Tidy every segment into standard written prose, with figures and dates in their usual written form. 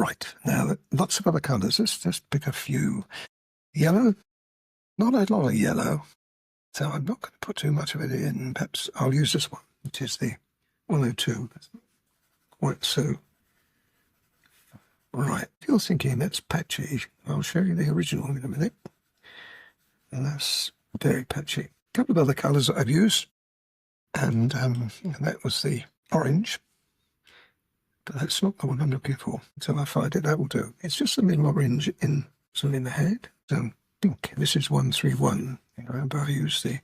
Right, now lots of other colours. Let's just pick a few. Yellow, not a lot of yellow, so I'm not going to put too much of it in. Perhaps I'll use this one, which is the 102. Quite so. Right, if you're thinking that's patchy, I'll show you the original in a minute. And that's very patchy. A couple of other colours that I've used, and that was the orange. But that's not the one I'm looking for. Until I find it, that will do. It's just a little orange in the head. So pink. This is 131. You remember I used the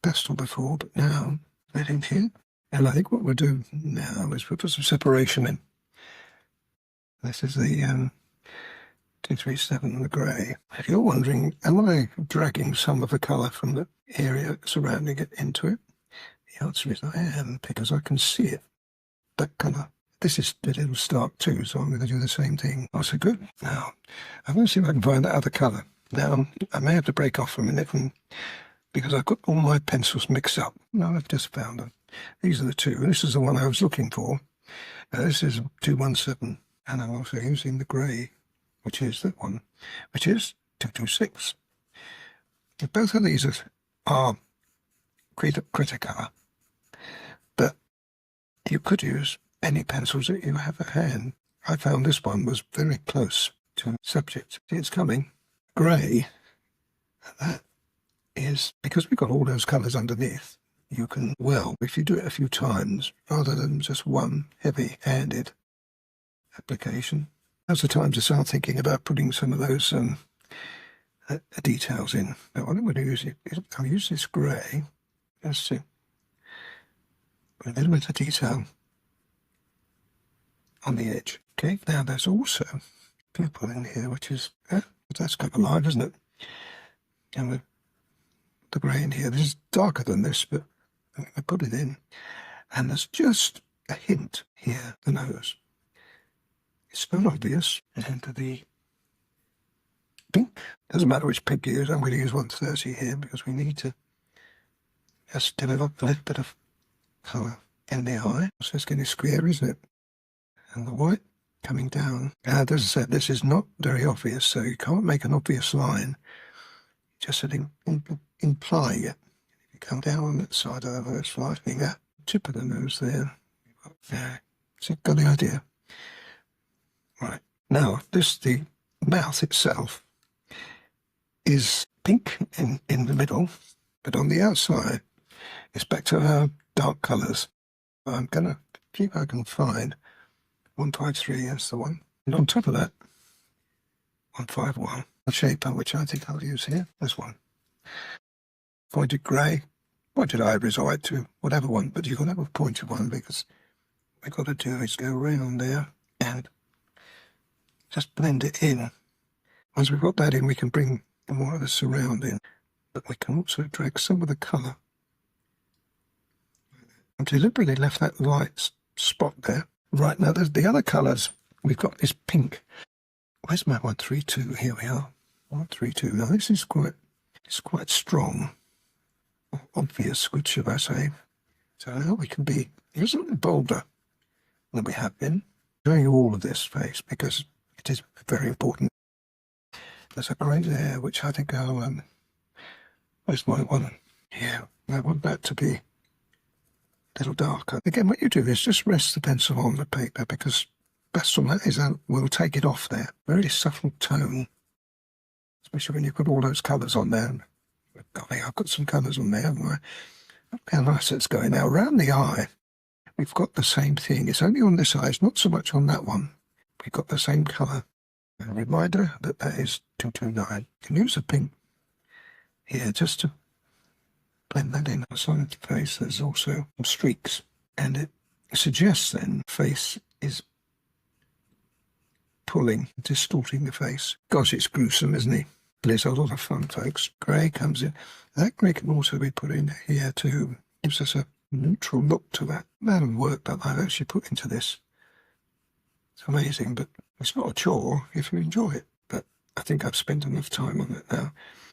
pastel before, but now that in here. And I think what we'll do now is we'll put some separation in. This is the 237, the grey. If you're wondering, am I dragging some of the colour from the area surrounding it into it? The answer is I am, because I can see it. That colour. This is a little stark too, so I'm going to do the same thing. Oh, so good. Now, I'm going to see if I can find that other colour. Now, I may have to break off for a minute because I've got all my pencils mixed up. No, I've just found them. These are the two. This is the one I was looking for. This is 217, and I'm also using the grey, which is that one, which is 226. Both of these are Cretacolor, but you could use any pencils that you have at hand. I found this one was very close to the subject. See, it's coming. Grey, that is, because we've got all those colours underneath, you can, well, if you do it a few times, rather than just one heavy-handed application, now's the time to start thinking about putting some of those details in. Now, what I'm going to use I'll use this grey just to put a little bit of detail on the edge. Okay, now there's also purple in here, which is, that's kind of live, isn't it? And with the grey in here, this is darker than this, but I put it in, and there's just a hint here, the nose. It's not obvious. And the pink, doesn't matter which pink you use, I'm going to use 130 here because we need to just develop a little bit of colour in the eye. So it's getting square, isn't it? And the white coming down. As I said, this is not very obvious, so you can't make an obvious line. Just implying it. If you come down on that side of the nose, lightening that tip of the nose there. So you've got the idea. Right. Now, the mouth itself is pink in the middle, but on the outside, it's back to our dark colours. I'm going to see if I can find 153, that's the one. And on top of that, 151, a shaper, which I think I'll use here, this one. Pointed grey, pointed ivory is all right too, whatever one, but you've got to have a pointed one because what we've got to do is go around there and just blend it in. Once we've got that in, we can bring more of the surround in, but we can also drag some of the colour. I've deliberately left that light spot there. Right, now there's the other colours. We've got this pink. Where's my 132? Here we are. 132. Now this is quite strong. Obvious, good should I say. So now we can be a little bolder than we have been. Showing you all of this face because it is very important. There's a grey there which I think I'll where's my one? Here. I want that to be a little darker. Again, what you do is just rest the pencil on the paper because PastelMat will take it off there. Very subtle tone, especially when you've got all those colours on there. I've got some colours on there, haven't I? Look how nice it's going. Now, around the eye, we've got the same thing. It's only on this eye, it's not so much on that one. We've got the same colour. A reminder that is 229. You can use a pink here just to blend that in. On the face, there's also some streaks, and it suggests then the face is pulling, distorting the face. Gosh, it's gruesome, isn't it? But it's a lot of fun, folks. Grey comes in. That grey can also be put in here too. Gives us a neutral look to that. That work that I've actually put into this. It's amazing, but it's not a chore if you enjoy it. But I think I've spent enough time on it now.